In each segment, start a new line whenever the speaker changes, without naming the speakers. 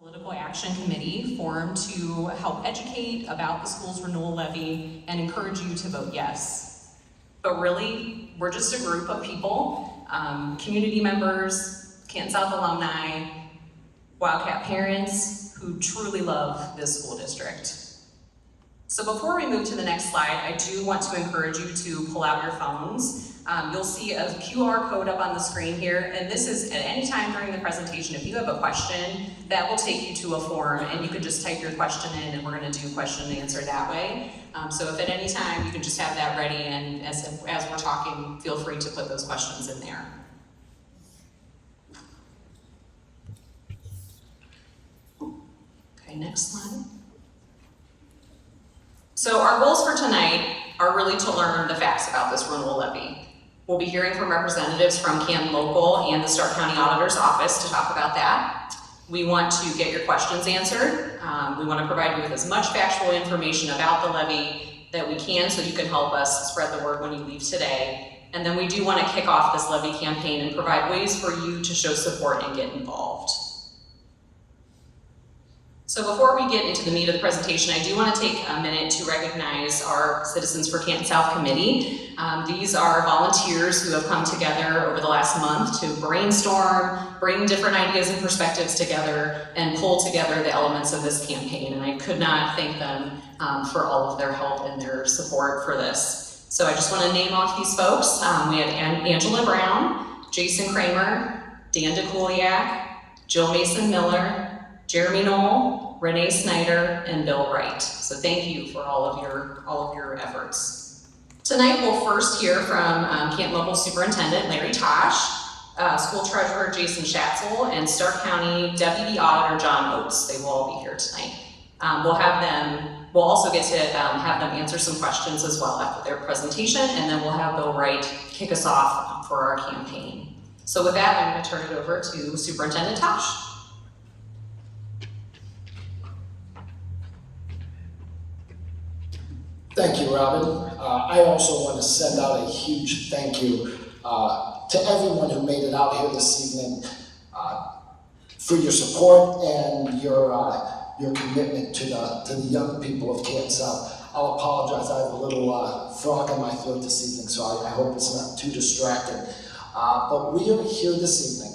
Political Action Committee formed to help educate about the school's renewal levy and encourage you to vote yes. But really, we're just a group of people, community members, Canton South alumni, Wildcat parents who truly love this school district. So before we move to the next slide, I do want to encourage you to pull out your phones. You'll see a QR code up on the screen here, and this is at any time during the presentation. If you have a question, that will take you to a form, and you can just type your question in, and we're going to do question and answer that way. So if at any time you can just have that ready, and as we're talking, feel free to put those questions in there. Okay, next slide. So our goals for tonight are really to learn the facts about this renewal levy. We'll be hearing from representatives from Canton Local and the Stark County Auditor's Office to talk about that. We want to get your questions answered. We want to provide you with as much factual information about the levy that we can so you can help us spread the word when you leave today. And then we do want to kick off this levy campaign and provide ways for you to show support and get involved. So before we get into the meat of the presentation, I do want to take a minute to recognize our Citizens for Canton South Committee. These are volunteers who have come together over the last month to brainstorm, bring different ideas and perspectives together, and pull together the elements of this campaign. And I could not thank them for all of their help and their support for this. So I just want to name off these folks. We had Angela Brown, Jason Kramer, Dan DeCouliak, Jill Mason Miller, Jeremy Knoll, Renee Snyder, and Bill Wright. So thank you for all of your efforts. Tonight we'll first hear from Canton Local Superintendent Larry Tosh, School Treasurer Jason Schatzel, and Stark County Deputy Auditor John Oates. They will all be here tonight. We'll also get to have them answer some questions as well after their presentation, and then we'll have Bill Wright kick us off for our campaign. So with that, I'm going to turn it over to Superintendent Tosh.
Thank you, Robin. I also want to send out a huge thank you to everyone who made it out here this evening for your support and your commitment to the young people of Canton South. I'll apologize, I have a little frog in my throat this evening, so I hope it's not too distracting. But we are here this evening.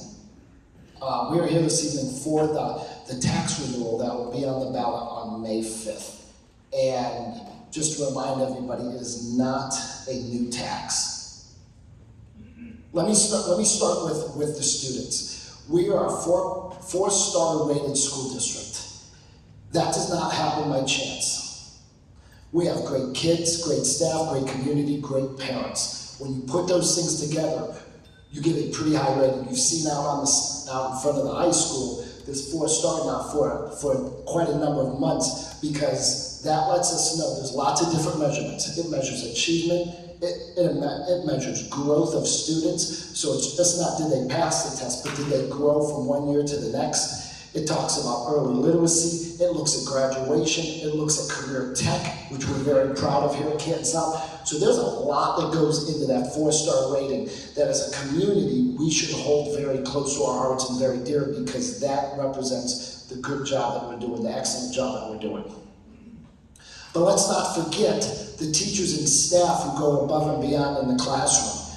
We are here this evening for the tax renewal that will be on the ballot on May 5th. And just to remind everybody, it is not a new tax. Let me start with the students. We are a four-star rated school district. That does not happen by chance. We have great kids, great staff, great community, great parents. When you put those things together, you get a pretty high rating. You've seen out in front of the high school, there's 4-star now for quite a number of months, because that lets us know there's lots of different measurements. It measures achievement, it measures growth of students, so it's just not did they pass the test, but did they grow from one year to the next. It talks about early literacy, it looks at graduation, it looks at career tech, which we're very proud of here at Canton South. So there's a lot that goes into that 4-star rating that as a community, we should hold very close to our hearts and very dear, because that represents the good job that we're doing, the excellent job that we're doing. But let's not forget the teachers and staff who go above and beyond in the classroom.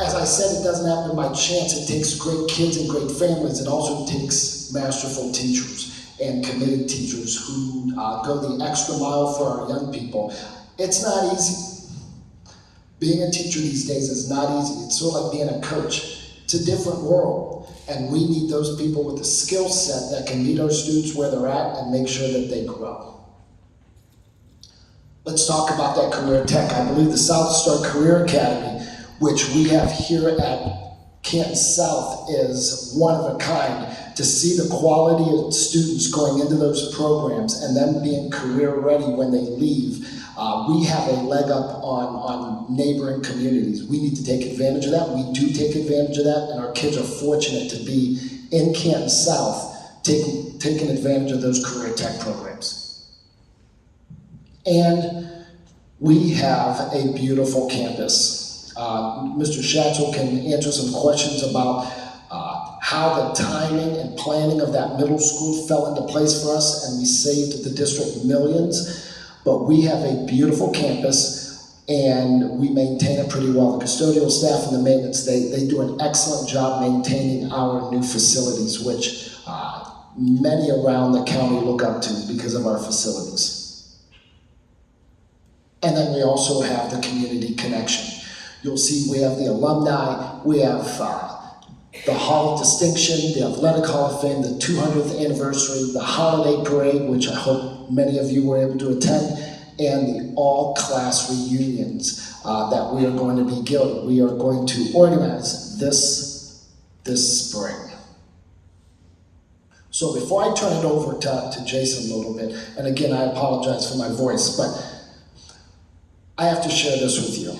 As I said, it doesn't happen by chance. It takes great kids and great families. It also takes masterful teachers and committed teachers who go the extra mile for our young people. It's not easy. Being a teacher these days is not easy. It's sort of like being a coach. It's a different world. And we need those people with the skill set that can meet our students where they're at and make sure that they grow. Let's talk about that career tech. I believe the South Star Career Academy, which we have here at Canton South, is one of a kind. To see the quality of students going into those programs and them being career ready when they leave, we have a leg up on neighboring communities. We need to take advantage of that. We do take advantage of that, and our kids are fortunate to be in Canton South taking advantage of those career tech programs. And we have a beautiful campus. Mr. Schatzel can answer some questions about how the timing and planning of that middle school fell into place for us, and we saved the district millions. But we have a beautiful campus, and we maintain it pretty well. The custodial staff and the maintenance, they do an excellent job maintaining our new facilities, which many around the county look up to because of our facilities. And then we also have the community connection. You'll see we have the alumni, we have the Hall of Distinction, the Athletic Hall of Fame, the 200th anniversary, the holiday parade, which I hope many of you were able to attend, and the all-class reunions that we are going to be gilding. We are going to organize this spring. So before I turn it over to Jason a little bit, and again, I apologize for my voice, but I have to share this with you.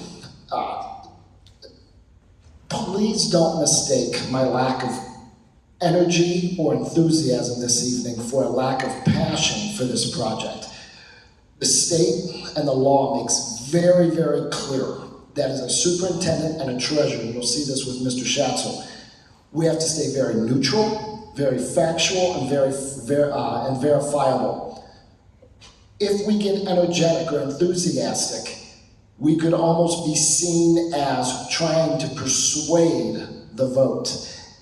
Please don't mistake my lack of energy or enthusiasm this evening for a lack of passion for this project. The state and the law makes very, very clear that as a superintendent and a treasurer, and you'll see this with Mr. Schatzel, we have to stay very neutral, very factual, and and verifiable. If we get energetic or enthusiastic, we could almost be seen as trying to persuade the vote,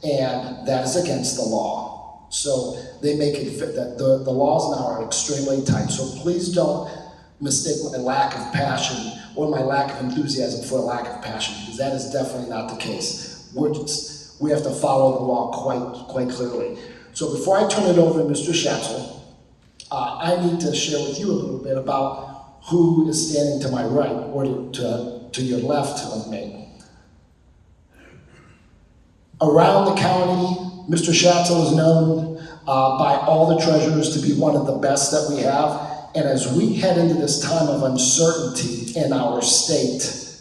and that is against the law. So they make it fit that the laws now are extremely tight. So please don't mistake my lack of passion or my lack of enthusiasm for a lack of passion, because that is definitely not the case. We have to follow the law quite clearly. So before I turn it over to Mr. Schatzel, I need to share with you a little bit about who is standing to my right or to your left of me. Around the county, Mr. Schatzel is known by all the treasurers to be one of the best that we have. And as we head into this time of uncertainty in our state,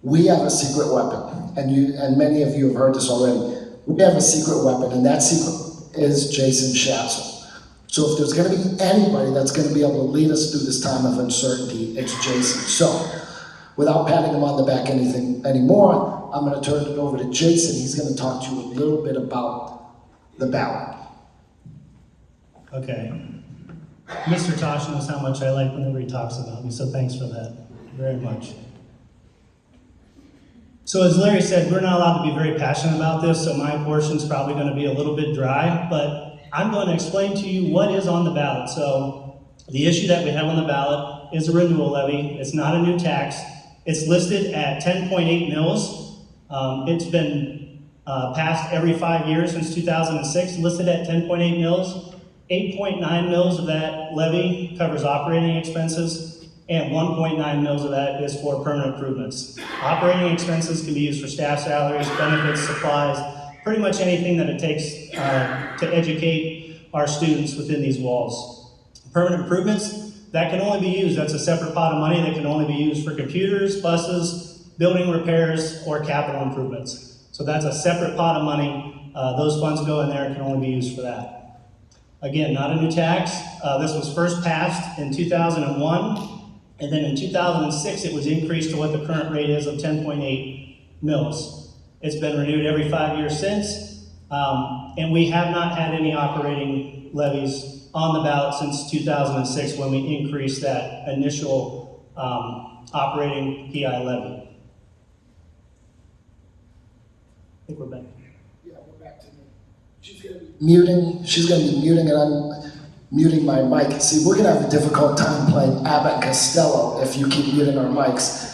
we have a secret weapon. And many of you have heard this already. We have a secret weapon, and that secret is Jason Schatzel. So if there's going to be anybody that's going to be able to lead us through this time of uncertainty, it's Jason. So without patting him on the back anymore, I'm going to turn it over to Jason. He's going to talk to you a little bit about the ballot.
Okay. Mr. Tosh knows how much I like whenever he talks about me, so thanks for that very much. So as Larry said, we're not allowed to be very passionate about this, so my portion's probably going to be a little bit dry, but I'm going to explain to you what is on the ballot. So the issue that we have on the ballot is a renewal levy. It's not a new tax. It's listed at 10.8 mils. It's been passed every 5 years since 2006, listed at 10.8 mils. 8.9 mils of that levy covers operating expenses, and 1.9 mils of that is for permanent improvements. Operating expenses can be used for staff salaries, benefits, supplies, pretty much anything that it takes to educate our students within these walls. Permanent improvements, that can only be used, that's a separate pot of money that can only be used for computers, buses, building repairs, or capital improvements. So that's a separate pot of money. Those funds go in there and can only be used for that. Again, not a new tax. This was first passed in 2001, and then in 2006 it was increased to what the current rate is of 10.8 mils. It's been renewed every 5 years since, and we have not had any operating levies on the ballot since 2006 when we increased that initial operating PI levy. I think we're back.
Yeah, we're back to me. She's going to be muting, and I'm muting my mic. See, we're going to have a difficult time playing Abbott and Costello if you keep muting our mics.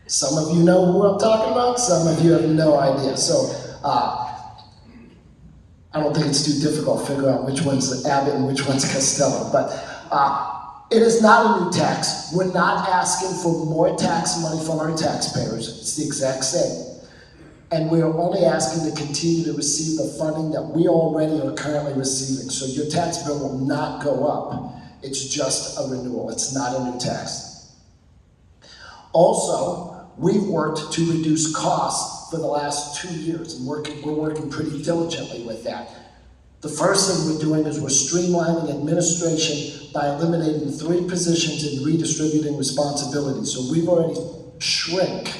Some of you know who I'm talking about, some of you have no idea. So I don't think it's too difficult to figure out which one's Abbott and which one's Costello. But it is not a new tax. We're not asking for more tax money from our taxpayers. It's the exact same. And we are only asking to continue to receive the funding that we already are currently receiving. So your tax bill will not go up. It's just a renewal. It's not a new tax. Also, we've worked to reduce costs for the last 2 years, and we're working pretty diligently with that. The first thing we're doing is we're streamlining administration by eliminating 3 positions and redistributing responsibilities. So we've already shrunk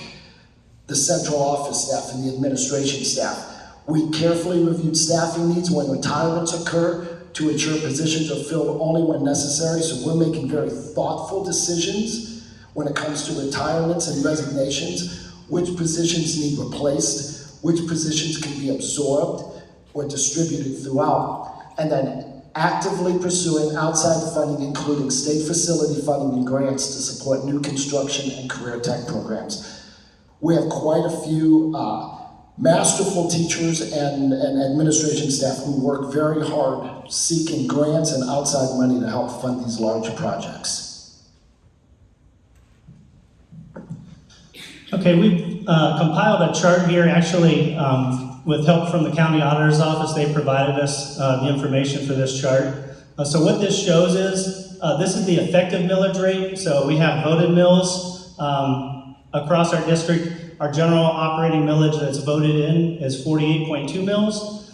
the central office staff and the administration staff. We carefully reviewed staffing needs when retirements occur to ensure positions are filled only when necessary, so we're making very thoughtful decisions when it comes to retirements and resignations, which positions need replaced, which positions can be absorbed or distributed throughout, and then actively pursuing outside funding, including state facility funding and grants to support new construction and career tech programs. We have quite a few masterful teachers and administration staff who work very hard seeking grants and outside money to help fund these large projects.
Okay, we've compiled a chart here, actually, with help from the county auditor's office. They provided us the information for this chart. So what this shows is, this is the effective millage rate. So we have voted mills across our district. Our general operating millage that's voted in is 48.2 mills.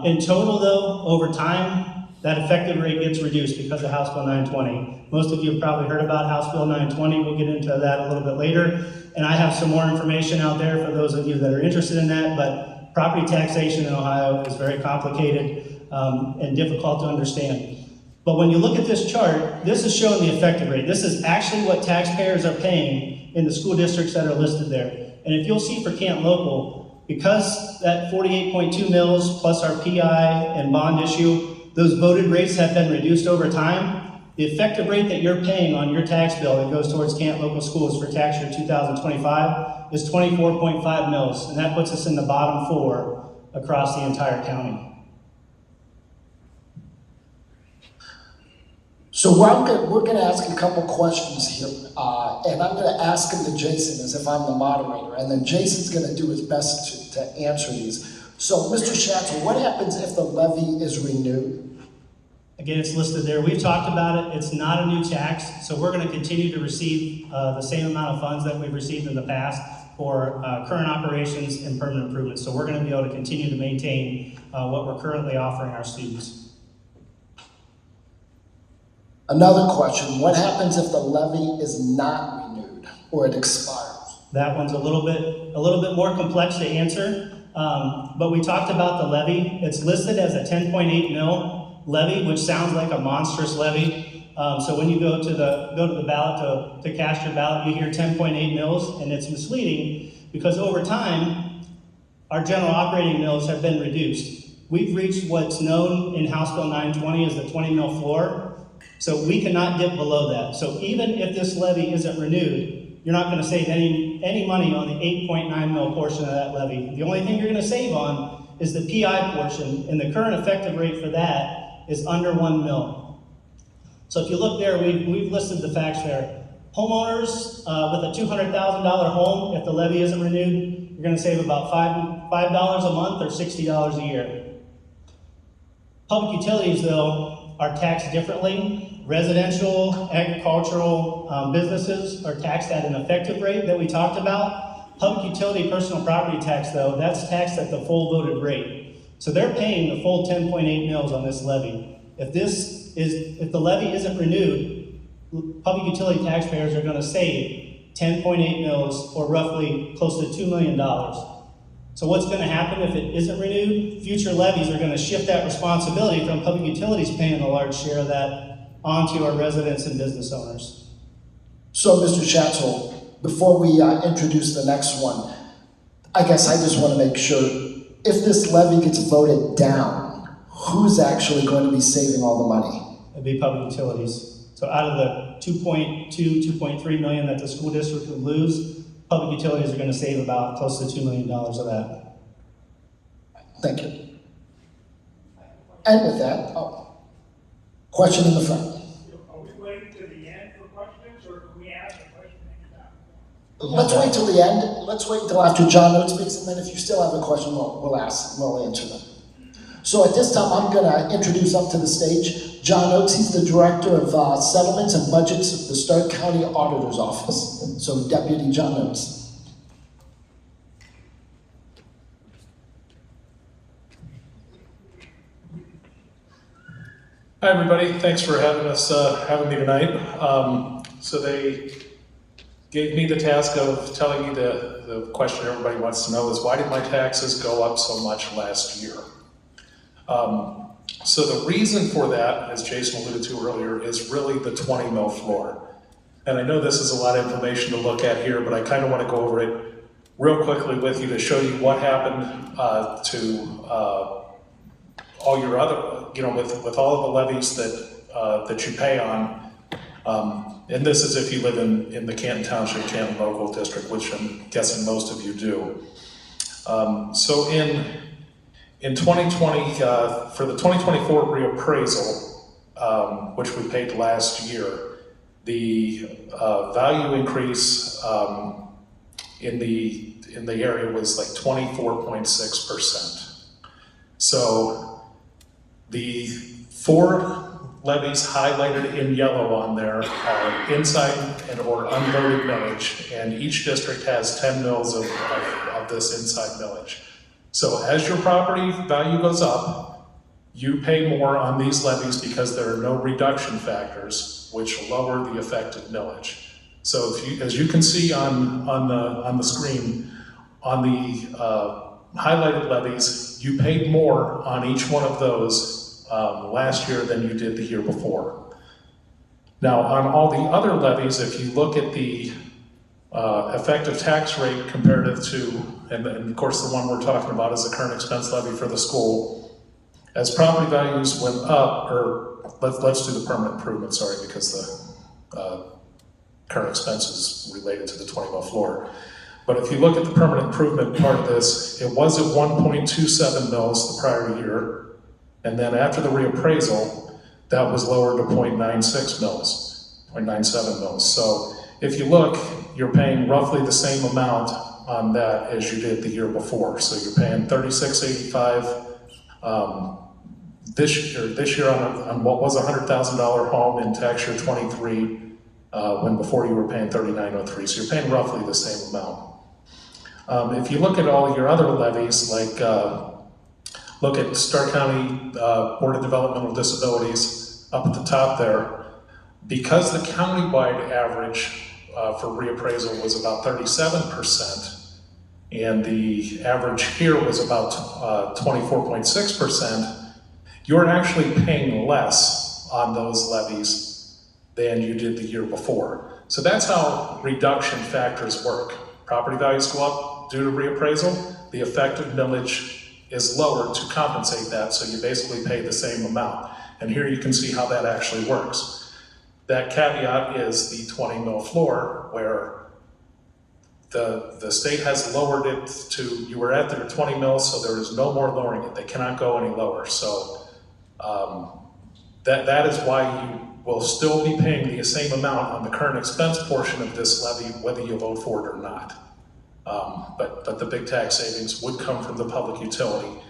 In total, though, over time, that effective rate gets reduced because of House Bill 920. Most of you have probably heard about House Bill 920. We'll get into that a little bit later. And I have some more information out there for those of you that are interested in that, but property taxation in Ohio is very complicated and difficult to understand. But when you look at this chart, this is showing the effective rate. This is actually what taxpayers are paying in the school districts that are listed there. And if you'll see for Canton Local, because that 48.2 mills plus our PI and bond issue, those voted rates have been reduced over time. The effective rate that you're paying on your tax bill that goes towards Canton Local Schools for tax year 2025 is 24.5 mills, and that puts us in the bottom 4 across the entire county.
So we're going to ask a couple questions here, and I'm going to ask them to Jason as if I'm the moderator, and then Jason's going to do his best to answer these. So, Mr. Schatzel, what happens if the levy is renewed?
Again, it's listed there. We've talked about it. It's not a new tax, so we're going to continue to receive the same amount of funds that we've received in the past for current operations and permanent improvements. So we're going to be able to continue to maintain what we're currently offering our students.
Another question, what happens if the levy is not renewed or it expires?
That one's a little bit more complex to answer, but we talked about the levy. It's listed as a 10.8 mil levy, which sounds like a monstrous levy. So when you go to the ballot to cast your ballot, you hear 10.8 mils, and it's misleading because over time, our general operating mills have been reduced. We've reached what's known in House Bill 920 as the 20 mil floor. So we cannot dip below that. So even if this levy isn't renewed, you're not going to save any money on the 8.9 mil portion of that levy. The only thing you're going to save on is the PI portion, and the current effective rate for that is under 1 mil. So if you look there, we've listed the facts there. Homeowners with a $200,000 home, if the levy isn't renewed, you're going to save about $5 a month or $60 a year. Public utilities, though, are taxed differently. Residential, agricultural businesses are taxed at an effective rate that we talked about. Public utility personal property tax, though, that's taxed at the full voted rate. So they're paying the full 10.8 mils on this levy. If the levy isn't renewed, public utility taxpayers are going to save 10.8 mils, or roughly close to $2 million. So what's going to happen if it isn't renewed? Future levies are going to shift that responsibility from public utilities paying a large share of that onto our residents and business owners.
So, Mr. Schatzel, before we introduce the next one, I guess I just want to make sure, if this levy gets voted down, who's actually going to be saving all the money?
It'd be public utilities. So out of the 2.3 million that the school district would lose, public utilities are going to save about close to $2 million of that.
Thank you. And with that, question in the front.
Are we waiting to the end for questions, or can we ask a question anytime?
Let's wait till the end. Let's wait until after John Oates speaks, and then if you still have a question, we'll answer them. So at this time, I'm going to introduce up to the stage John Oates. He's the Director of Settlements and Budgets of the Stark County Auditor's Office. So Deputy John Oates.
Hi, everybody. Thanks for having me tonight. So they gave me the task of telling you the question everybody wants to know is, why did my taxes go up so much last year? So the reason for that, as Jason alluded to earlier, is really the 20 mil floor. And I know this is a lot of information to look at here, but I kind of want to go over it real quickly with you to show you what happened to all your other, with all of the levies that you pay on. And this is if you live in the Canton Township, Canton Local District, which I'm guessing most of you do. So in 2020, for the 2024 reappraisal, which we paid last year, the value increase in the area was like 24.6%. So the 4 levies highlighted in yellow on there are inside and or unloaded millage, and each district has 10 mils of this inside millage. So as your property value goes up, you pay more on these levies because there are no reduction factors, which lower the effective millage. So as you can see on the screen, on the highlighted levies, you paid more on each one of those last year than you did the year before. Now, on all the other levies, if you look at the effective tax rate comparative to, and of course the one we're talking about is the current expense levy for the school, as property values went up, or let's do the permanent improvement, sorry, because the current expense is related to the 20 mil floor. But if you look at the permanent improvement part of this, it was at 1.27 mils the prior year. And then after the reappraisal, that was lowered to 0.96 mils, 0.97 mils. So if you look, you're paying roughly the same amount on that as you did the year before. So you're paying $36.85 this year on what was a $100,000 home in tax year 23, when before you were paying $39.03. So you're paying roughly the same amount. If you look at all your other levies, like look at Stark County Board of Developmental Disabilities up at the top there. Because the countywide average for reappraisal was about 37%, and the average here was about 24.6%, you're actually paying less on those levies than you did the year before. So that's how reduction factors work. Property values go up due to reappraisal, the effective millage is lower to compensate that, so you basically pay the same amount. And here you can see how that actually works. That caveat is the 20 mil floor, where the state has lowered it to, you were at their 20 mils, so there is no more lowering it. They cannot go any lower. So that is why you will still be paying the same amount on the current expense portion of this levy, whether you vote for it or not. But the big tax savings would come from the public utility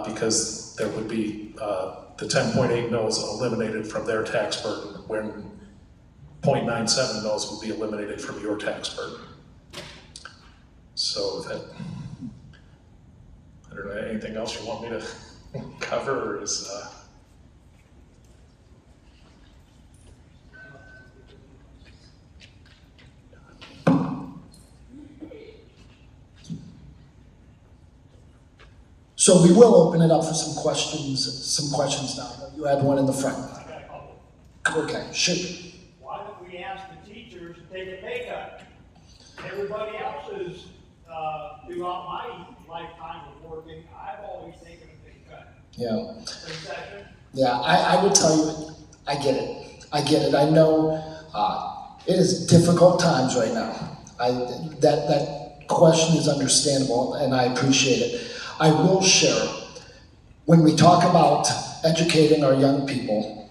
because there would be the 10.8 mils eliminated from their tax burden, when 0.97 mils would be eliminated from your tax burden. So that, I don't know, anything else you want me to cover, or is
So we will open it up for some questions now. You had one in the front.
I got a couple.
Okay, shoot.
Why don't we ask the teachers to take a pay cut? Everybody else is, throughout my lifetime of working, I've always taken a pay cut.
Yeah.
Concession?
Yeah, I would tell you, I get it. I know it is difficult times right now. That question is understandable, and I appreciate it. I will share, when we talk about educating our young people,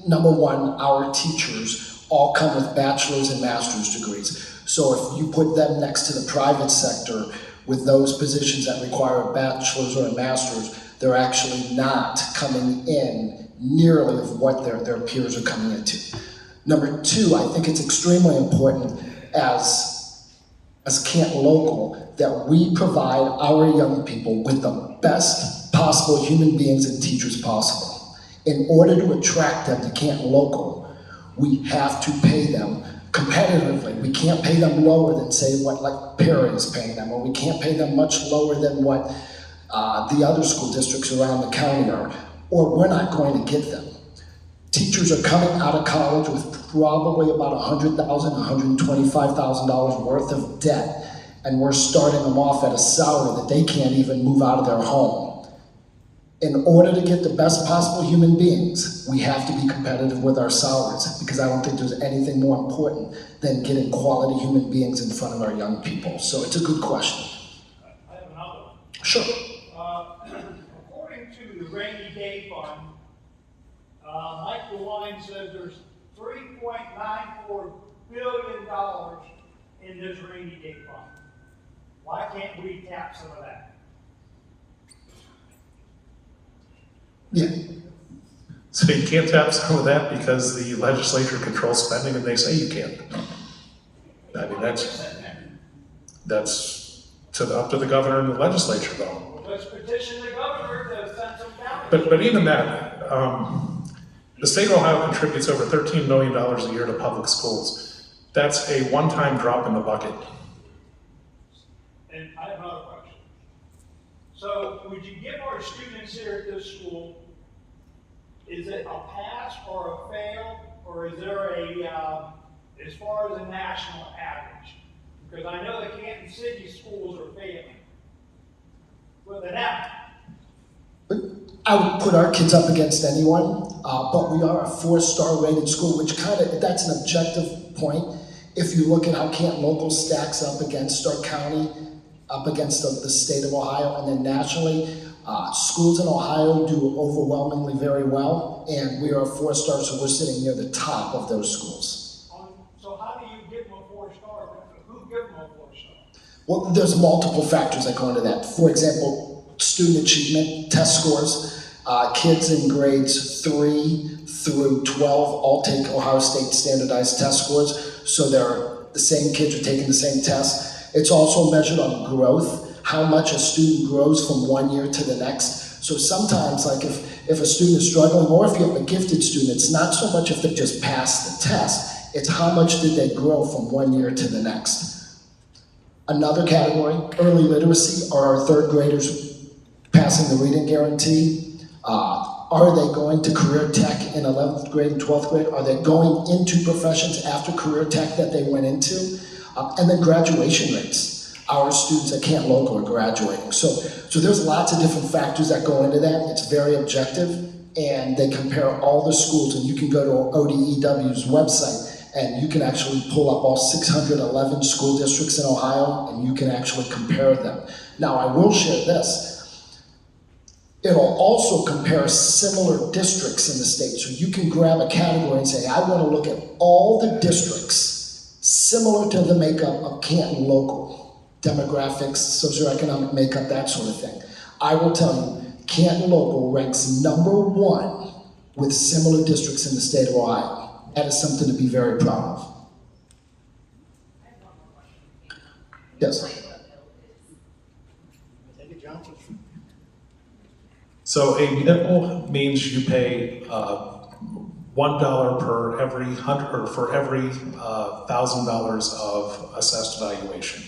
number one, our teachers all come with bachelor's and master's degrees. So if you put them next to the private sector with those positions that require a bachelor's or a master's, they're actually not coming in nearly of what their peers are coming into. Number two, I think it's extremely important as Canton Local that we provide our young people with the best possible human beings and teachers possible. In order to attract them to Canton Local, we have to pay them competitively. We can't pay them lower than, say, what like Perry is paying them, or we can't pay them much lower than what the other school districts around the county are, or we're not going to get them. Teachers are coming out of college with probably about $100,000, $125,000 worth of debt, and we're starting them off at a salary that they can't even move out of their home. In order to get the best possible human beings, we have to be competitive with our salaries, because I don't think there's anything more important than getting quality human beings in front of our young people. So it's a good question.
I have another one.
Sure.
According to the rainy day fund, Mike DeWine says there's $3.94 billion in this rainy day fund. Why can't we tap some of that?
Yeah.
So you can't tap some of that because the legislature controls spending and they say you can't. I mean, that's up to the governor and the legislature though.
Let's petition the governor to send some down.
But even that, the state of Ohio contributes over $13 million a year to public schools. That's a one-time drop in the bucket.
And I have another question. So would you give our students here at this school, is it a pass or a fail, or is there as far as a national average? Because I know the Canton City schools are failing with an F.
I would put our kids up against anyone, but we are a 4-star rated school, which that's an objective point. If you look at how Canton Local stacks up against our county, up against the state of Ohio, and then nationally, schools in Ohio do overwhelmingly very well, and we are a 4-star, so we're sitting near the top of those schools.
So how do you give them a 4-star? Who gives them a 4-star?
Well, there's multiple factors that go into that. For example, student achievement, test scores. Kids in grades 3 through 12 all take Ohio State standardized test scores, so the same kids are taking the same test. It's also measured on growth, how much a student grows from one year to the next. So sometimes, like if a student is struggling, or if you have a gifted student, it's not so much if they just passed the test, it's how much did they grow from one year to the next. Another category, early literacy. Are our 3rd graders passing the reading guarantee? Are they going to career tech in 11th grade and 12th grade? Are they going into professions after career tech that they went into? And then graduation rates. Our students at Canton Local are graduating. So there's lots of different factors that go into that. It's very objective, and they compare all the schools, and you can go to ODEW's website and you can actually pull up all 611 school districts in Ohio, and you can actually compare them. Now, I will share this. It'll also compare similar districts in the state. So you can grab a category and say, I want to look at all the districts similar to the makeup of Canton Local. Demographics, socioeconomic makeup, that sort of thing. I will tell you, Canton Local ranks #1 with similar districts in the state of Ohio. That is something to be very proud of. Yes.
So a mill means you pay $1 per every for every $1,000 of assessed valuation.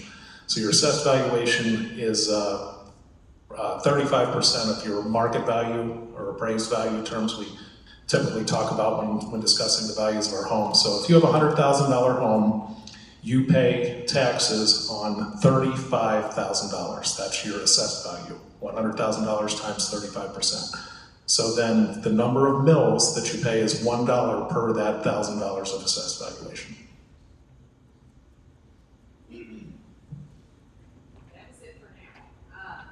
So your assessed valuation is 35% of your market value or appraised value terms we typically talk about when discussing the values of our home. So if you have a $100,000 home, you pay taxes on $35,000. That's your assessed value. $100,000 times 35%. So then the number of mills that you pay is $1 per that $1,000 of assessed valuation.
That's it for now.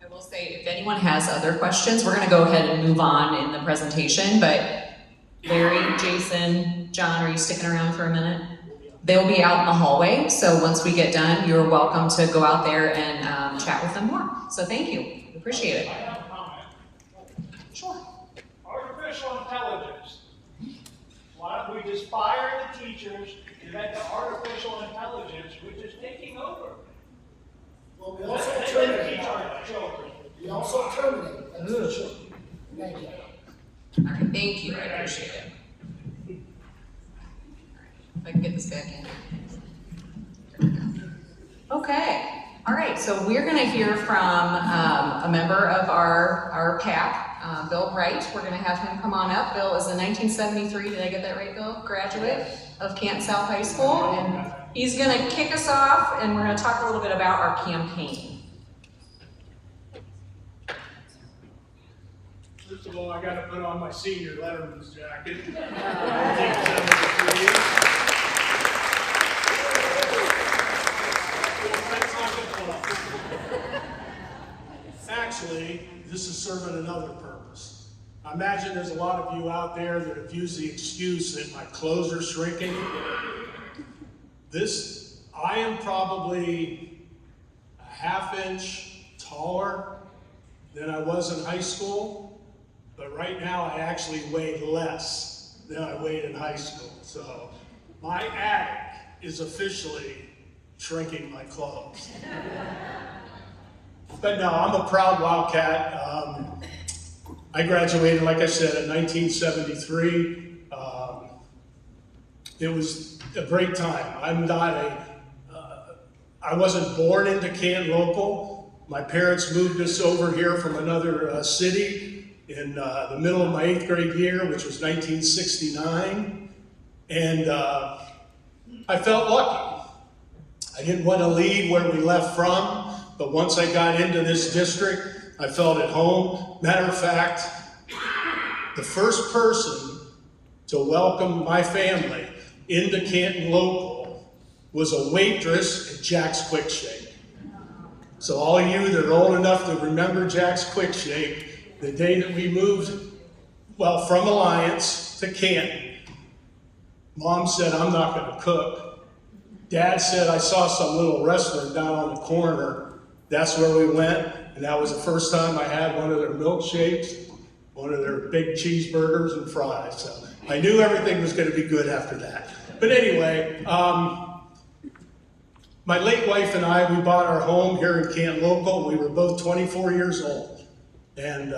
I will say, if anyone has other questions, we're gonna go ahead and move on in the presentation, but Larry, Jason, John, are you sticking around for a minute? They'll be out in the hallway, so once we get done, you're welcome to go out there and chat with them more. So thank you, appreciate it.
I have a comment.
Sure.
Artificial intelligence. Why don't we just fire the teachers and let the artificial intelligence, which is taking over?
Well, we
Let
also
them
terminate.
teach our children.
We also terminate. That's for sure. Thank you.
All right, thank you, I appreciate it. gonna hear from a member of our PAC, Bill Bright. We're gonna have him come on up. Bill is a 1973, did I get that right, Bill? Graduate of Canton South High School. And he's gonna kick us off, and we're gonna talk a little bit about our campaign.
First of all, I got to put on my senior letterman's jacket. 1973. Actually, this is serving another purpose. I imagine there's a lot of you out there that have used the excuse that my clothes are shrinking. I am probably a ½ inch taller than I was in high school, but right now I actually weigh less than I weighed in high school. So my attic is officially shrinking my clothes. But no, I'm a proud Wildcat. I graduated, like I said, in 1973. It was a great time. I wasn't born into Canton Local. My parents moved us over here from another city in the middle of my 8th grade year, which was 1969. And I felt lucky. I didn't want to leave where we left from, but once I got into this district, I felt at home. Matter of fact, the first person to welcome my family into Canton Local was a waitress at Jack's Quick Shake. So all of you that are old enough to remember Jack's Quick Shake, the day that we moved, from Alliance to Canton, Mom said, I'm not gonna cook. Dad said, I saw some little restaurant down on the corner. That's where we went, and that was the first time I had one of their milkshakes, one of their big cheeseburgers and fries. So I knew everything was gonna be good after that. But anyway, my late wife and I, we bought our home here in Canton Local. We were both 24 years old. And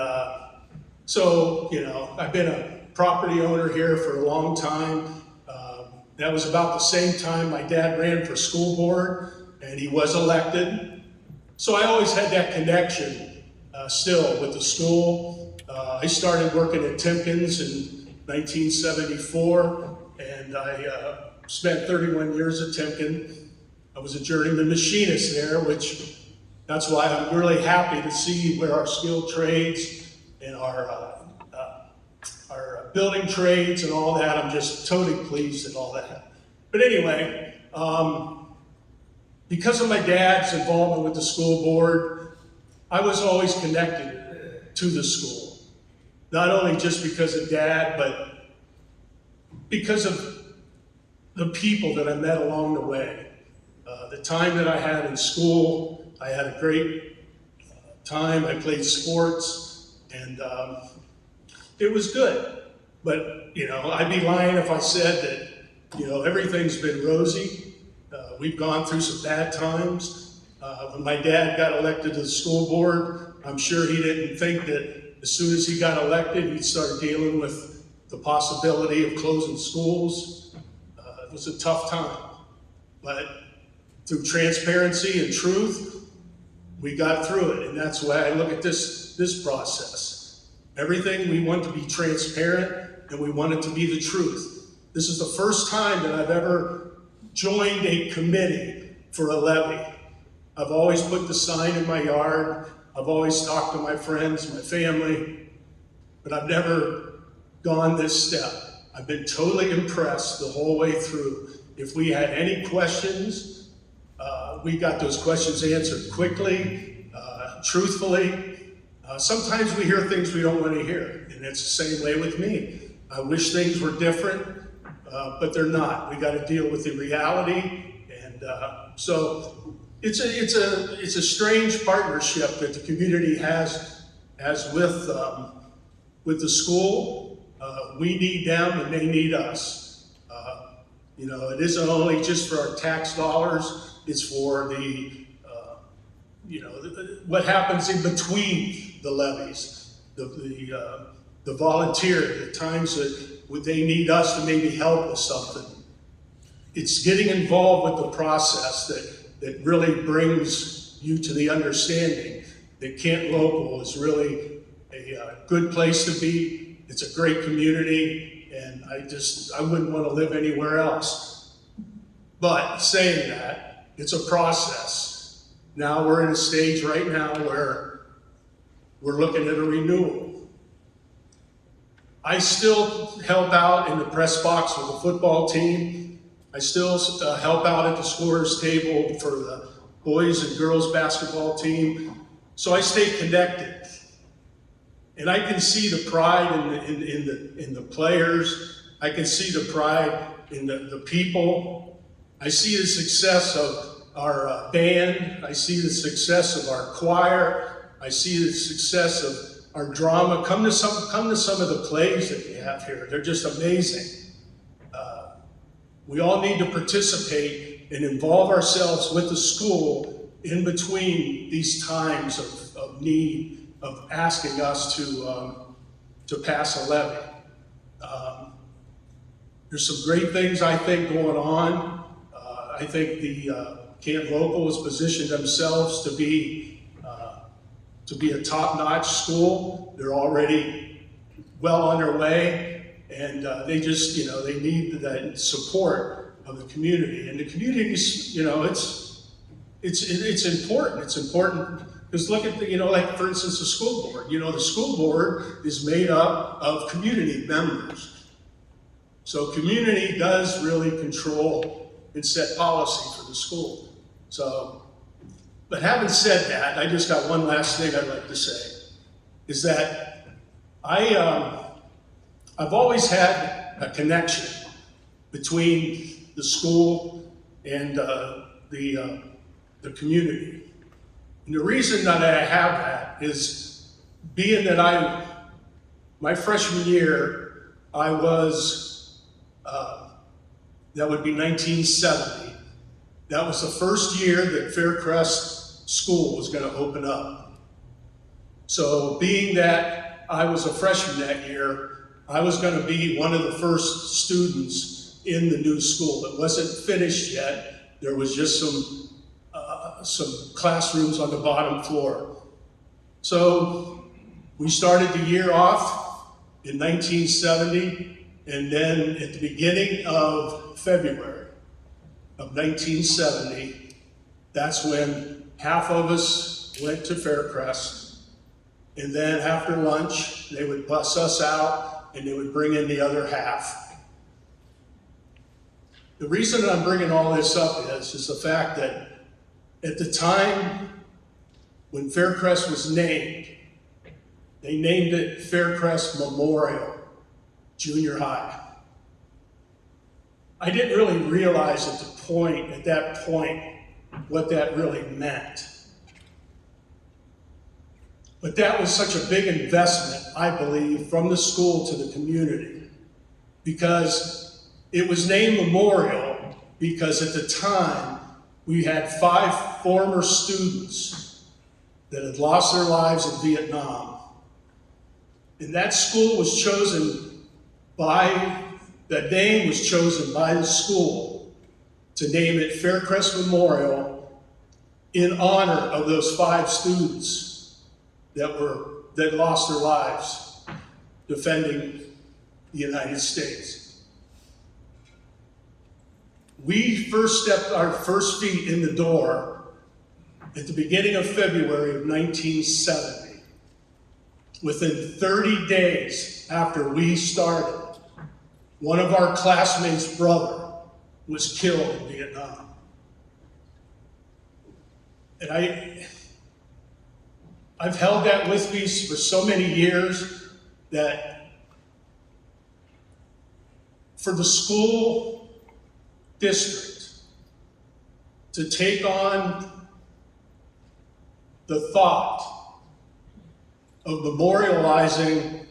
so, I've been a property owner here for a long time. That was about the same time my dad ran for school board, and he was elected. So I always had that connection still with the school. I started working at Timkins in 1974, and I spent 31 years at Timken. I was a journeyman machinist there, that's why I'm really happy to see where our skilled trades and our building trades and all that. I'm just totally pleased and all that. But anyway, because of my dad's involvement with the school board, I was always connected to the school. Not only just because of Dad, but because of the people that I met along the way. The time that I had in school, I had a great time. I played sports, and it was good. But, I'd be lying if I said that, everything's been rosy. We've gone through some bad times. When my dad got elected to the school board, I'm sure he didn't think that as soon as he got elected, he'd start dealing with the possibility of closing schools. It was a tough time. But through transparency and truth, we got through it. And that's why I look at this process. Everything, we want to be transparent, and we want it to be the truth. This is the first time that I've ever joined a committee for a levy. I've always put the sign in my yard. I've always talked to my friends, my family, but I've never gone this step. I've been totally impressed the whole way through. If we had any questions, we got those questions answered quickly, truthfully. Sometimes we hear things we don't want to hear, and it's the same way with me. I wish things were different, but they're not. We got to deal with the reality, and so it's a strange partnership that the community has with the school. We need them, and they need us. It isn't only just for our tax dollars. It's for what happens in between the levies, the volunteer, the times that they need us to maybe help with something. It's getting involved with the process that really brings
you to the understanding that Canton Local is really a good place to be. It's a great community, and I wouldn't want to live anywhere else. But saying that, it's a process. Now we're in a stage right now where we're looking at a renewal. I still help out in the press box with the football team. I still help out at the scorer's table for the boys and girls basketball team. So I stay connected. And I can see the pride in the players. I can see the pride in the people. I see the success of our band. I see the success of our choir. I see the success of our drama. Come to some of the plays that we have here. They're just amazing. We all need to participate and involve ourselves with the school in between these times of need, of asking us to pass a levy. There's some great things, I think, going on. I think the Canton Local has positioned themselves to be a top-notch school. They're already well on their way, and they just, they need that support of the community. And the community's, it's important. It's important because look at like for instance, the school board. The school board is made up of community members. So community does really control and set policy for the school. So, but having said that, I just got one last thing I'd like to say, is that I've always had a connection between the school and the community. And the reason that I have that is being that my freshman year, I was, that would be 1970. That was the first year that Faircrest School was going to open up. So being that I was a freshman that year, I was going to be one of the first students in the new school. It wasn't finished yet. There was just some classrooms on the bottom floor. So we started the year off in 1970, and then at the beginning of February of 1970, that's when half of us went to Faircrest, and then after lunch, they would bus us out and they would bring in the other half. The reason that I'm bringing all this up is the fact that at the time when Faircrest was named, they named it Faircrest Memorial Junior High. I didn't really realize at that point what that really meant. But that was such a big investment, I believe, from the school to the community, because it was named Memorial because at the time we had 5 former students that had lost their lives in Vietnam. And that school was chosen that name was chosen by the school to name it Faircrest Memorial in honor of those 5 students that lost their lives defending the United States. We first stepped our first feet in the door at the beginning of February of 1970. Within 30 days after we started, one of our classmates' brother was killed in Vietnam. And I've held that with me for so many years that for the school district to take on the thought of memorializing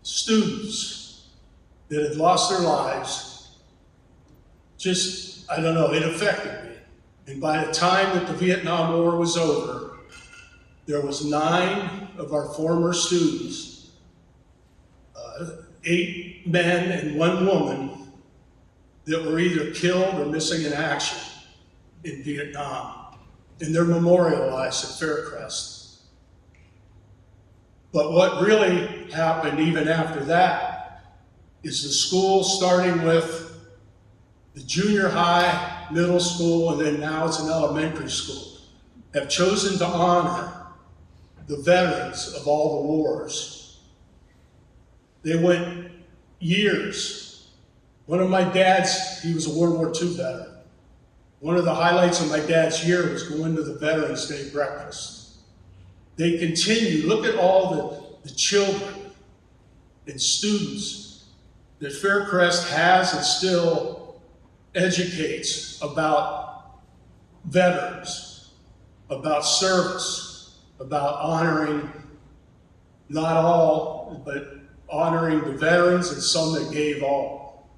students that had lost their lives, it affected me. And by the time that the Vietnam War was over, there was 9 of our former students, 8 men and 1 woman, that were either killed or missing in action in Vietnam. and they're memorialized at Faircrest. But what really happened even after that is the school, starting with the junior high, middle school, and then now it's an elementary school, have chosen to honor the veterans of all the wars. They went years. One of my dad's, he was a World War II veteran. One of the highlights of my dad's year was going to the Veterans Day breakfast. They continue, look at all the children and students that Faircrest has and still educates about veterans, about service, about honoring not all, but honoring the veterans and some that gave all.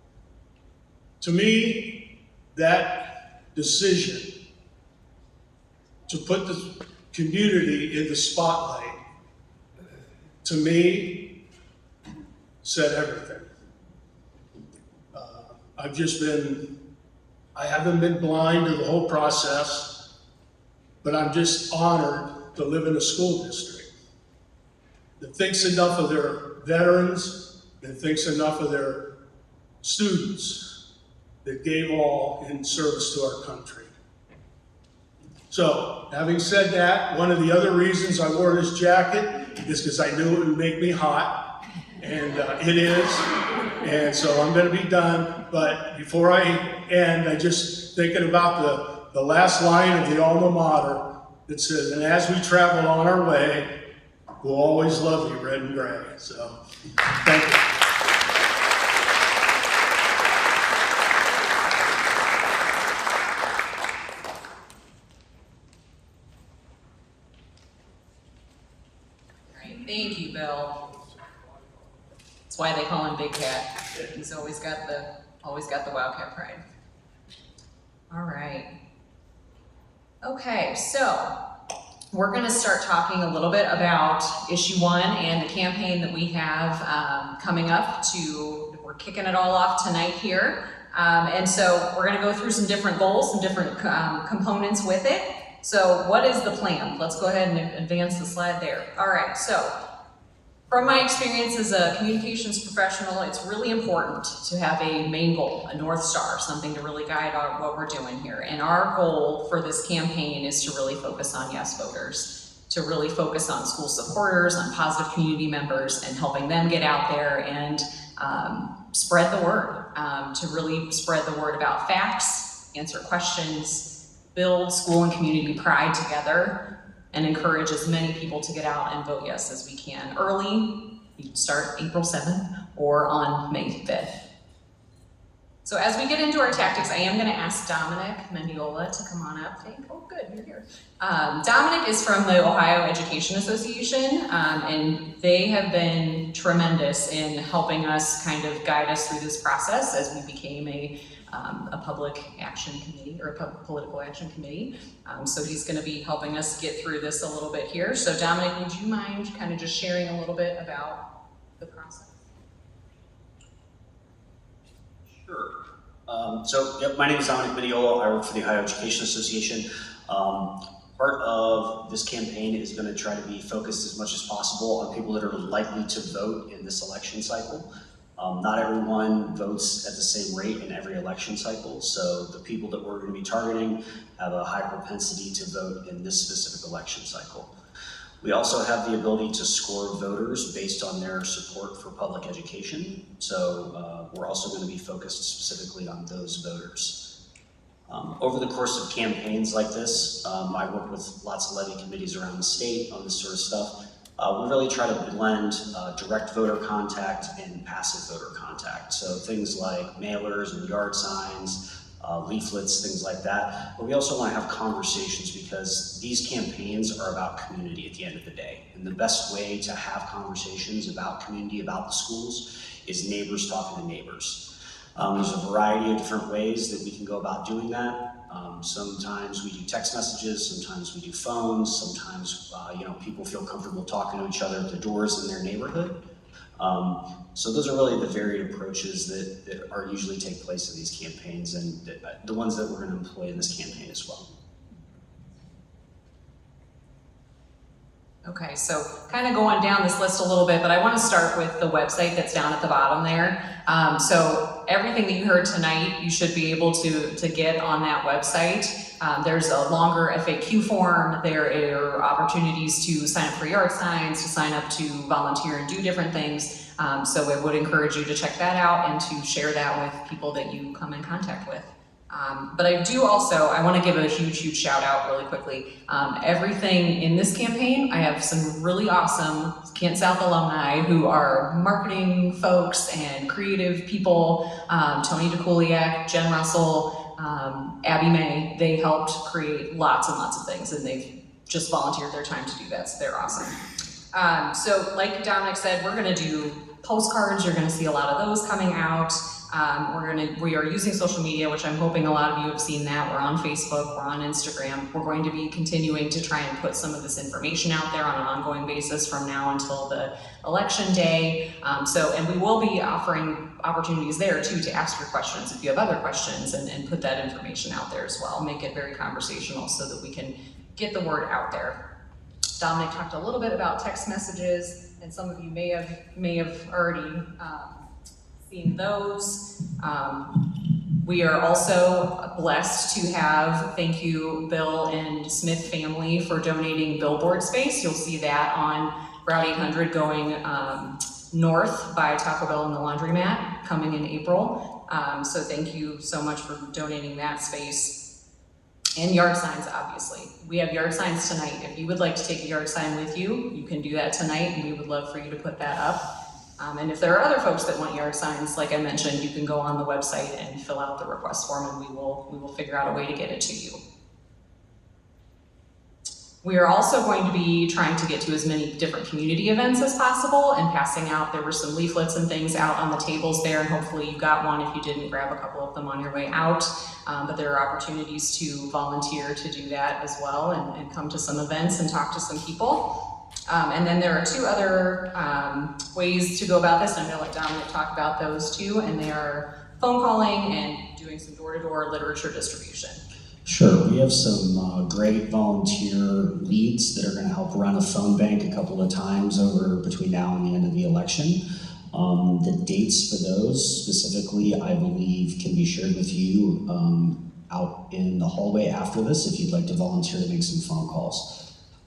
To me, that decision to put the community in the spotlight, to me, said everything. I haven't been blind to the whole process, but I'm just honored to live in a school district that thinks enough of their veterans and thinks enough of their students that gave all in service to our country. So, having said that, one of the other reasons I wore this jacket is because I knew it would make me hot, and it is, and so I'm going to be done. But before I end, I just thinking about the last line of the alma mater that says, "And as we travel on our way, we'll always love you, red and gray." So, thank you.
Thank you, Bill. That's why they call him Big Cat. He's always got the Wildcat pride. All right. Okay, so we're going to start talking a little bit about issue 1 and the campaign that we have coming up. We're kicking it all off tonight here, and so we're going to go through some different goals, some different components with it. So what is the plan? Let's go ahead and advance the slide there. All right, so from my experience as a communications professional, it's really important to have a main goal, a North Star, something to really guide what we're doing here. And our goal for this campaign is to really focus on yes voters, to really focus on school supporters, on positive community members, and helping them get out there and spread the word, to really spread the word about facts, answer questions, build school and community pride together, and encourage as many people to get out and vote yes as we can. Early, you can start April 7th or on May 5th. So as we get into our tactics, I am going to ask Dominic Mendiola to come on up. Oh, good, you're here. Dominic is from the Ohio Education Association, and they have been tremendous in helping us kind of guide us through this process as we became a public action committee or a political action committee. So he's going to be helping us get through this a little bit here. So Dominic, would you mind kind of just sharing a little bit about the process?
Sure. My name is Dominic Mendiola. I work for the Ohio Education Association. Part of this campaign is going to try to be focused as much as possible on people that are likely to vote in this election cycle. Not everyone votes at the same rate in every election cycle, so the people that we're going to be targeting have a high propensity to vote in this specific election cycle. We also have the ability to score voters based on their support for public education, so we're also going to be focused specifically on those voters. Over the course of campaigns like this, I work with lots of levy committees around the state on this sort of stuff. We really try to blend direct voter contact and passive voter contact. So things like mailers and yard signs, leaflets, things like that. But we also want to have conversations because these campaigns are about community at the end of the day. And the best way to have conversations about community, about the schools, is neighbors talking to neighbors. There's a variety of different ways that we can go about doing that. Sometimes we do text messages, sometimes we do phones, sometimes people feel comfortable talking to each other at the doors in their neighborhood. So those are really the varied approaches that are usually take place in these campaigns, and the ones that we're going to employ in this campaign as well.
Okay, so kind of going down this list a little bit, but I want to start with the website that's down at the bottom there. So everything that you heard tonight, you should be able to get on that website. There's a longer FAQ form. There are opportunities to sign up for yard signs, to sign up to volunteer and do different things. So I would encourage you to check that out and to share that with people that you come in contact with. But I want to give a huge shout out really quickly. Everything in this campaign, I have some really awesome Canton South alumni who are marketing folks and creative people. Tony DeCouliac, Jen Russell, Abby May, they helped create lots and lots of things, and they've just volunteered their time to do that, so they're awesome. So like Dominic said, we're gonna do postcards. You're gonna see a lot of those coming out. We are using social media, which I'm hoping a lot of you have seen that. We're on Facebook, we're on Instagram. We're going to be continuing to try and put some of this information out there on an ongoing basis from now until the election day. And we will be offering opportunities there too to ask your questions if you have other questions, and put that information out there as well. Make it very conversational so that we can get the word out there. Dominic talked a little bit about text messages, and some of you may have already seen those. We are also blessed to have, thank you Bill and Smith family for donating billboard space. You'll see that on Route 800 going north by Taco Bell and the laundromat coming in April. So thank you so much for donating that space. And yard signs, obviously. We have yard signs tonight. If you would like to take a yard sign with you, you can do that tonight, and we would love for you to put that up. And if there are other folks that want yard signs, like I mentioned, you can go on the website and fill out the request form, and we will figure out a way to get it to you. We are also going to be trying to get to as many different community events as possible and passing out. There were some leaflets and things out on the tables there, and hopefully you got one. If you didn't, grab a couple of them on your way out. But there are opportunities to volunteer to do that as well, and come to some events and talk to some people. And then there are two other ways to go about this, and I'm going to let Dominic talk about those too, and they are phone calling and doing some door-to-door literature distribution.
Sure, we have some great volunteer leads that are going to help run a phone bank a couple of times between now and the end of the election. The dates for those specifically, I believe, can be shared with you out in the hallway after this if you'd like to volunteer to make some phone calls.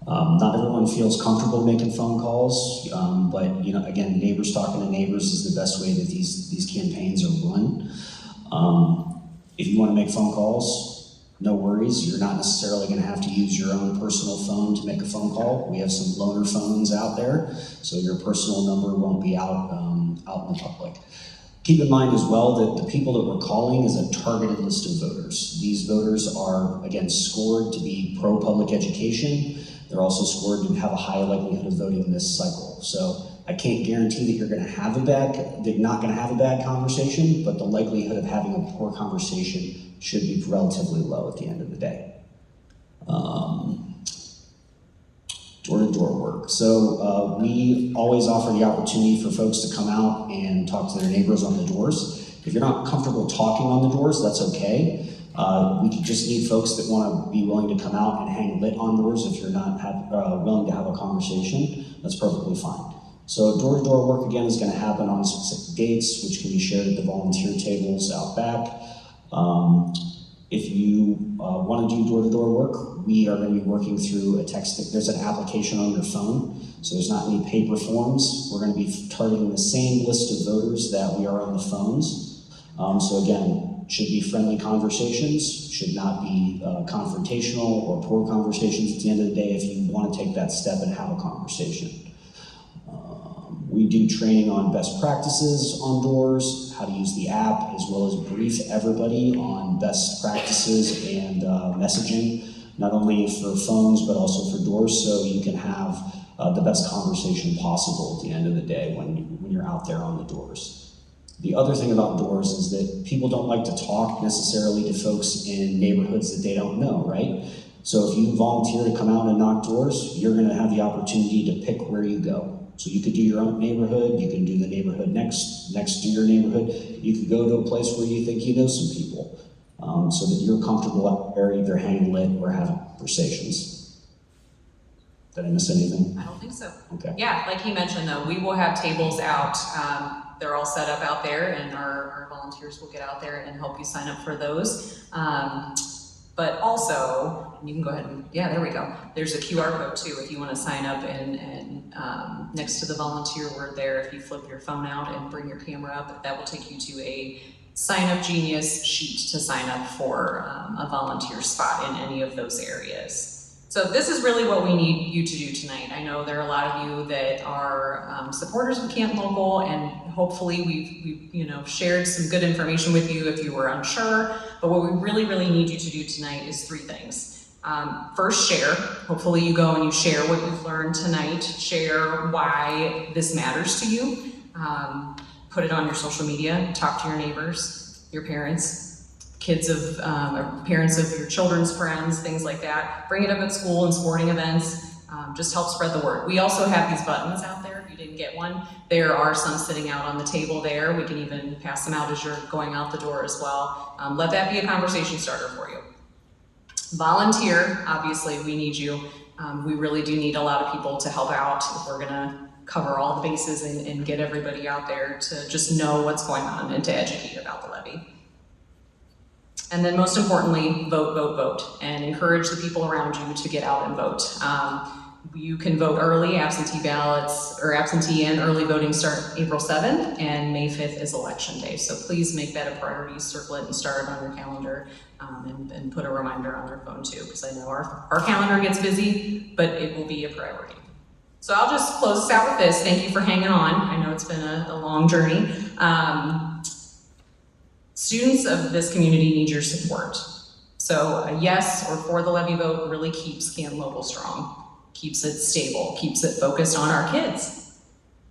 Not everyone feels comfortable making phone calls, but again, neighbors talking to neighbors is the best way that these campaigns are run. If you want to make phone calls, no worries. You're not necessarily going to have to use your own personal phone to make a phone call. We have some loaner phones out there, so your personal number won't be out in the public. Keep in mind as well that the people that we're calling is a targeted list of voters. These voters are, again, scored to be pro-public education. They're also scored to have a high likelihood of voting this cycle. So I can't guarantee that you're not going to have a bad conversation, but the likelihood of having a poor conversation should be relatively low at the end of the day. Door-to-door work. So we always offer the opportunity for folks to come out and talk to their neighbors on the doors. If you're not comfortable talking on the doors, that's okay. We just need folks that want to be willing to come out and hang lit on doors. If you're not willing to have a conversation, that's perfectly fine. So door-to-door work again is going to happen on specific dates, which can be shared at the volunteer tables out back. If you want to do door-to-door work, we are going to be working through there's an application on your phone, so there's not any paper forms. We're going to be targeting the same list of voters that we are on the phones. So again, should be friendly conversations, should not be confrontational or poor conversations at the end of the day if you want to take that step and have a conversation. We do training on best practices on doors, how to use the app, as well as brief everybody on best practices and messaging, not only for phones, but also for doors, so you can have the best conversation possible at the end of the day when you're out there on the doors. The other thing about doors is that people don't like to talk necessarily to folks in neighborhoods that they don't know, right? So if you volunteer to come out and knock doors, you're going to have the opportunity to pick where you go. So you could do your own neighborhood, you can do the neighborhood next to your neighborhood, you could go to a place where you think you know some people, so that you're comfortable out there either hanging lit or having conversations.
Did I miss anything?
I don't think so.
Okay.
Yeah, like he mentioned though, we will have tables out. They're all set up out there and our volunteers will get out there and help you sign up for those. But also, you can go ahead and, yeah, there we go. There's a QR code too if you want to sign up and next to the volunteer word there, if you flip your phone out and bring your camera up, that will take you to a Sign Up Genius sheet to sign up for a volunteer spot in any of those areas. So this is really what we need you to do tonight. I know there are a lot of you that are supporters of Canton Local, and hopefully we've shared some good information with you if you were unsure. But what we really need you to do tonight is 3 things. First, share. Hopefully you go and you share what you've learned tonight. Share why this matters to you. Put it on your social media. Talk to your neighbors, your parents, kids of, or parents of your children's friends, things like that. Bring it up at school and sporting events. Just help spread the word. We also have these buttons out there. If you didn't get one, there are some sitting out on the table there. We can even pass them out as you're going out the door as well. Let that be a conversation starter for you. Volunteer, obviously we need you. We really do need a lot of people to help out if we're gonna cover all the bases and get everybody out there to just know what's going on and to educate about the levy. And then most importantly, vote, and encourage the people around you to get out and vote. You can vote early. Absentee ballots, or absentee and early voting start April 7th, and May 5th is election day. So please make that a priority, circle it and start it on your calendar, and put a reminder on your phone too, because I know our calendar gets busy, but it will be a priority. So I'll just close this out with this. Thank you for hanging on. I know it's been a long journey. Students of this community need your support. So a yes or for the levy vote really keeps Canton Local strong, keeps it stable, keeps it focused on our kids.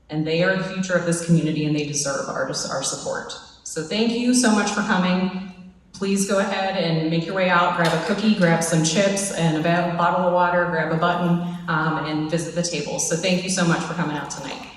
And they are the future of this community and they deserve our support. So thank you so much for coming. Please go ahead and make your way out, grab a cookie, grab some chips and a bottle of water, grab a button, and visit the tables. So thank you so much for coming out tonight.